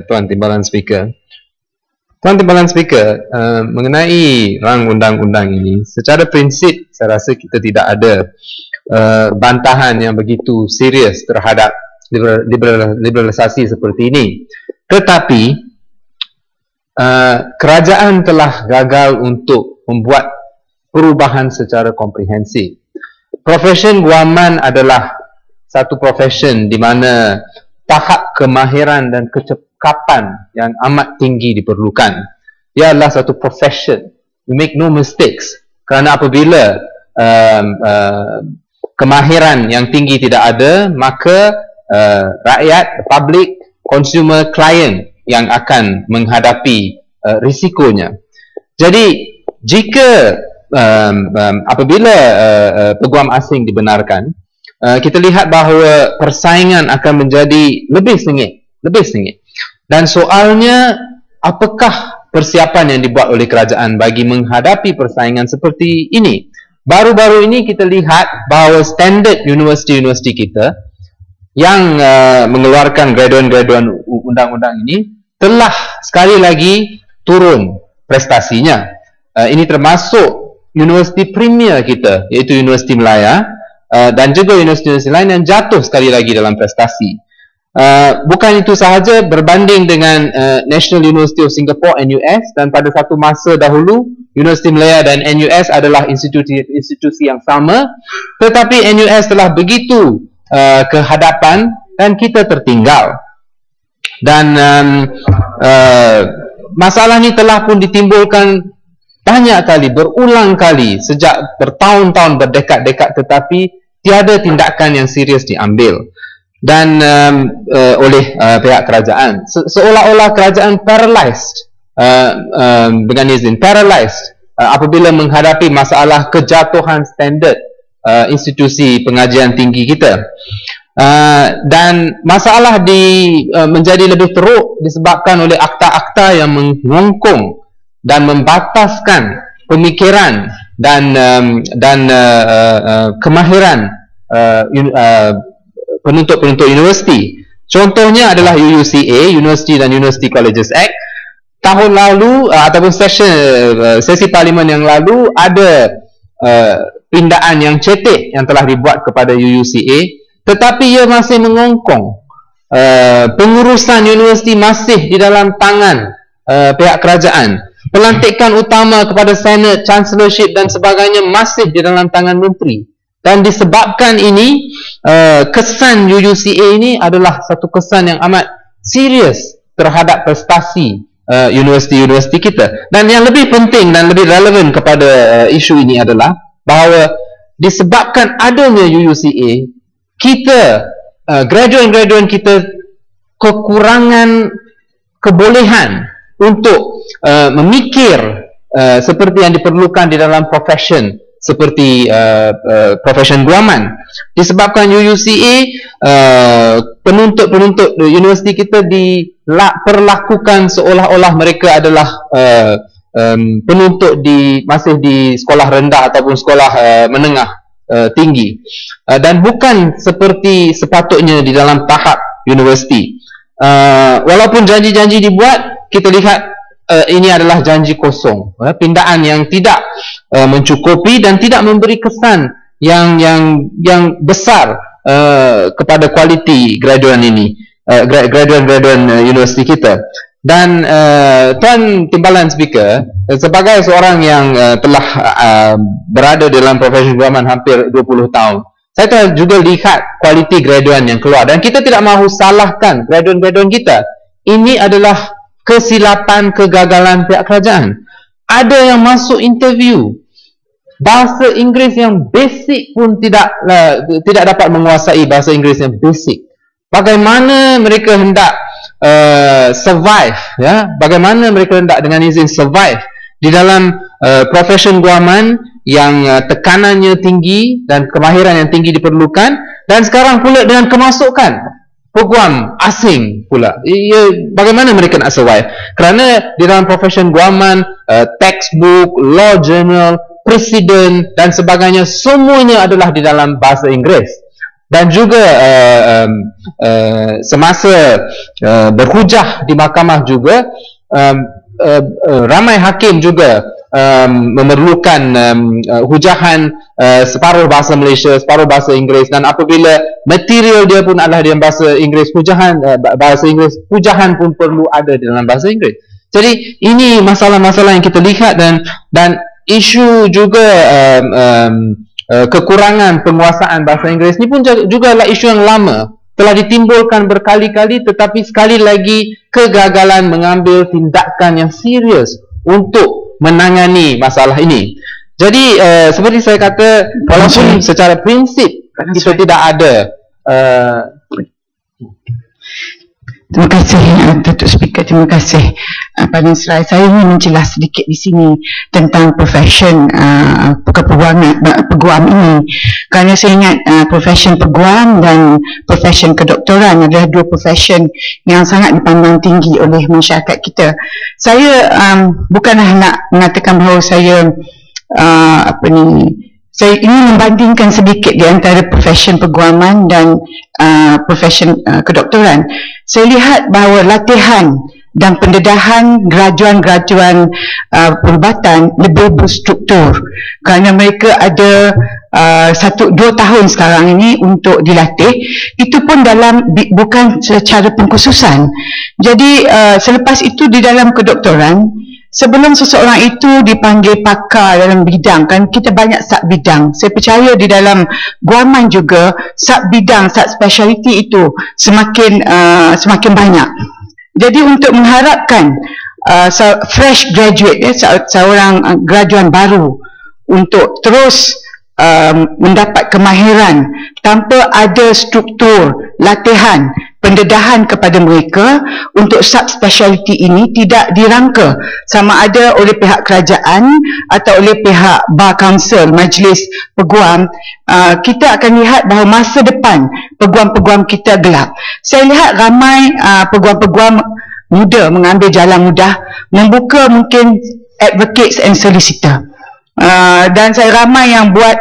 Tuan Timbalan Speaker. Tuan Timbalan Speaker, mengenai rang undang-undang ini, secara prinsip saya rasa kita tidak ada bantahan yang begitu serius terhadap liberalisasi seperti ini. Tetapi kerajaan telah gagal untuk membuat perubahan secara komprehensif. Profesion guaman adalah satu profesion di mana tahap kemahiran dan kecekapan yang amat tinggi diperlukan. Ia adalah satu profession. You make no mistakes. Kerana apabila kemahiran yang tinggi tidak ada, maka rakyat, public, consumer, client yang akan menghadapi risikonya. Jadi, jika apabila peguam asing dibenarkan, kita lihat bahawa persaingan akan menjadi lebih sengit. Dan soalnya, apakah persiapan yang dibuat oleh kerajaan bagi menghadapi persaingan seperti ini? Baru-baru ini kita lihat bahawa standard universiti-universiti kita yang mengeluarkan graduan-graduan undang-undang ini telah sekali lagi turun prestasinya. Ini termasuk universiti premier kita, iaitu Universiti Melaya, dan juga universiti-universiti lain yang jatuh sekali lagi dalam prestasi. Bukan itu sahaja, berbanding dengan National University of Singapore, NUS, dan pada satu masa dahulu Universiti Melaya dan NUS adalah institusi yang sama, tetapi NUS telah begitu ke hadapan dan kita tertinggal. Dan masalah ini telah pun ditimbulkan banyak kali, berulang kali sejak bertahun-tahun, berdekad-dekad, tetapi tiada tindakan yang serius diambil dan oleh pihak kerajaan. Seolah-olah kerajaan paralyzed dengan izin, paralyzed apabila menghadapi masalah kejatuhan standard institusi pengajian tinggi kita. Dan masalah menjadi lebih teruk disebabkan oleh akta-akta yang mengongkong dan membataskan pemikiran dan kemahiran penuntut-penuntut universiti. Contohnya adalah UUCA, University dan University Colleges Act. Tahun lalu ataupun sesi parlimen yang lalu ada pindaan yang cetek yang telah dibuat kepada UUCA, tetapi ia masih mengongkong. Pengurusan universiti masih di dalam tangan pihak kerajaan. Pelantikan utama kepada Senate, Chancellorship dan sebagainya masih di dalam tangan menteri. Dan disebabkan ini, kesan UUCA ini adalah satu kesan yang amat serius terhadap prestasi universiti-universiti kita. Dan yang lebih penting dan lebih relevan kepada isu ini adalah bahawa disebabkan adanya UUCA, kita, graduan-graduan kita kekurangan kebolehan untuk memikir seperti yang diperlukan di dalam profession seperti profession guaman. Disebabkan UUCA, penuntut-penuntut universiti kita diperlakukan seolah-olah mereka adalah penuntut masih di sekolah rendah ataupun sekolah menengah tinggi, dan bukan seperti sepatutnya di dalam tahap universiti. Walaupun janji-janji dibuat, kita lihat ini adalah janji kosong, pindaan yang tidak mencukupi dan tidak memberi kesan yang besar kepada kualiti graduan ini, graduan universiti kita. Dan Tuan Timbalan Speaker, sebagai seorang yang telah berada dalam profesi guaman hampir 20 tahun, saya telah juga lihat kualiti graduan yang keluar, dan kita tidak mahu salahkan graduan-graduan kita. Ini adalah kesilapan, kegagalan pihak kerajaan. Ada yang masuk interview, bahasa Inggeris yang basic pun tidak dapat menguasai bahasa Inggeris yang basic. Bagaimana mereka hendak survive, ya? Bagaimana mereka hendak dengan izin survive di dalam profession guaman yang tekanannya tinggi dan kemahiran yang tinggi diperlukan, dan sekarang pula dengan kemasukan peguam asing pula. Bagaimana mereka nak survive? Kerana di dalam profession guaman, textbook, law journal, presiden dan sebagainya, semuanya adalah di dalam bahasa Inggeris. dan juga semasa berhujah di mahkamah juga ramai hakim juga memerlukan hujahan separuh bahasa Malaysia, separuh bahasa Inggeris, dan apabila material dia pun adalah dalam bahasa Inggeris, hujahan bahasa Inggeris, hujahan pun perlu ada dalam bahasa Inggeris. Jadi ini masalah-masalah yang kita lihat, dan isu juga kekurangan penguasaan bahasa Inggeris ni pun juga adalah isu yang lama, telah ditimbulkan berkali-kali, tetapi sekali lagi kegagalan mengambil tindakan yang serius untuk menangani masalah ini. Jadi seperti saya kata, walaupun secara prinsip kita tidak ada terima kasih Datuk Speaker, terima kasih Pak Nasrai. Saya ingin menjelas sedikit di sini tentang profession peguam ini, kerana saya ingat profession peguam dan profession kedoktoran adalah dua profession yang sangat dipandang tinggi oleh masyarakat kita. Saya bukanlah nak mengatakan bahawa saya saya ingin membandingkan sedikit di antara profession peguaman dan profession kedoktoran. Saya lihat bahawa latihan dan pendedahan graduan-graduan perubatan lebih berstruktur, kerana mereka ada 1-2 tahun sekarang ini untuk dilatih, itu pun bukan secara pengkhususan. Jadi selepas itu di dalam kedoktoran, sebelum seseorang itu dipanggil pakar dalam bidang, kan kita banyak sub-bidang. Saya percaya di dalam guaman juga sub-bidang, sub-speciality itu semakin banyak. Jadi untuk mengharapkan fresh graduate, seorang graduan baru untuk terus mendapat kemahiran tanpa ada struktur latihan pendedahan kepada mereka untuk subspeciality ini tidak dirangka sama ada oleh pihak kerajaan atau oleh pihak Bar Council, Majlis Peguam, kita akan lihat bahawa masa depan peguam-peguam kita gelap. Saya lihat ramai peguam-peguam muda mengambil jalan mudah, membuka mungkin advocates and solicitor. Dan saya ramai yang buat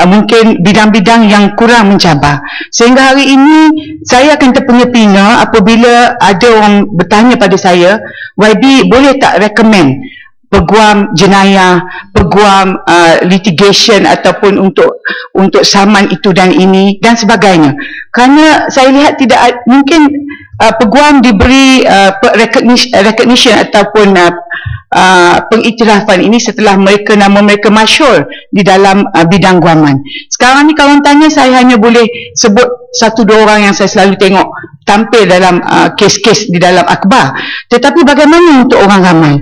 mungkin bidang-bidang yang kurang mencabar, sehingga hari ini saya akan terpinga-pinga apabila ada orang bertanya pada saya, YB boleh tak recommend peguam jenayah, peguam litigation ataupun untuk saman itu dan ini dan sebagainya. Kerana saya lihat tidak mungkin peguam diberi recognition ataupun pengiktirafan ini setelah nama mereka masyhur di dalam bidang guaman. Sekarang ni kalau tanya, saya hanya boleh sebut 1-2 orang yang saya selalu tengok tampil dalam kes-kes di dalam akhbar. Tetapi bagaimana untuk orang ramai?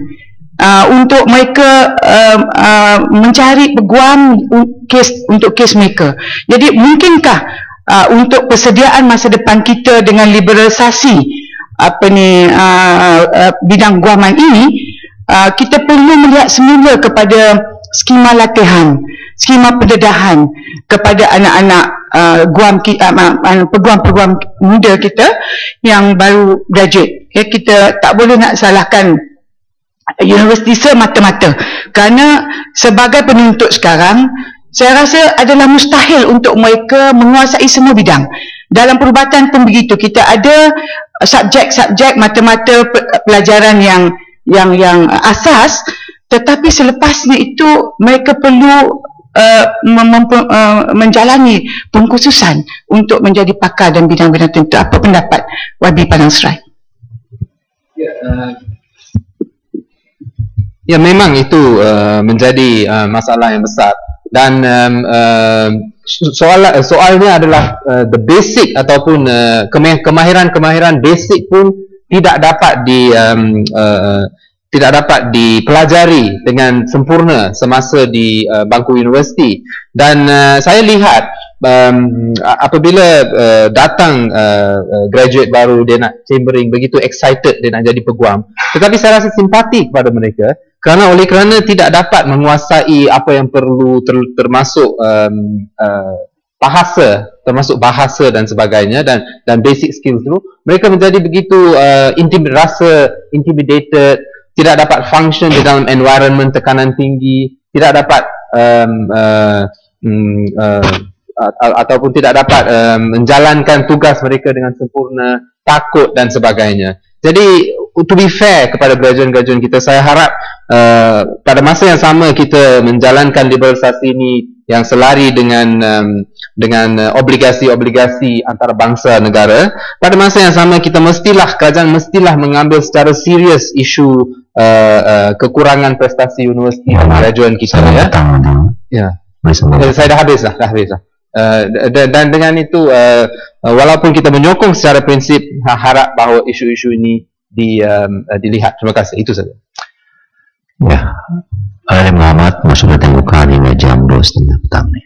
Untuk mereka mencari peguam untuk kes mereka. Jadi mungkinkah untuk persediaan masa depan kita dengan liberalisasi bidang guaman ini, kita perlu melihat semula kepada skema latihan, skema pendedahan kepada anak-anak peguam-peguam muda kita yang baru graduate. Kita tak boleh nak salahkan universiti semata-mata, kerana sebagai penuntut sekarang, saya rasa adalah mustahil untuk mereka menguasai semua bidang. Dalam perubatan pun begitu, kita ada subjek-subjek mata-mata pelajaran yang asas, tetapi selepasnya itu mereka perlu menjalani pengkhususan untuk menjadi pakar dan bidang-bidang tertentu. Apa pendapat YB Padang Serai? Ya, memang itu menjadi masalah yang besar, dan soalnya adalah the basic ataupun kemahiran basic pun tidak dapat dipelajari dengan sempurna semasa di bangku universiti. Dan saya lihat apabila datang graduate baru, dia nak chambering, begitu excited dia nak jadi peguam, tetapi saya rasa simpati kepada mereka kerana tidak dapat menguasai apa yang perlu, termasuk bahasa dan sebagainya, dan basic skills itu, mereka menjadi begitu rasa intimidated, tidak dapat function di dalam environment tekanan tinggi, tidak dapat ataupun tidak dapat menjalankan tugas mereka dengan sempurna, takut dan sebagainya. Jadi to be fair kepada graduan-graduan kita, saya harap pada masa yang sama kita menjalankan liberalisasi ini yang selari dengan obligasi-obligasi antarabangsa negara. Pada masa yang sama kerajaan mestilah mengambil secara serius isu kekurangan prestasi universiti dan graduan kita, ya. Ya. Saya dah habis lah. Dan dengan itu walaupun kita menyokong secara prinsip, harap bahawa isu-isu ini dilihat. Terima kasih. Itu saja. Ya. Oleh Muhammad, masuk ke tembukan hingga jam 2:30 petang ni.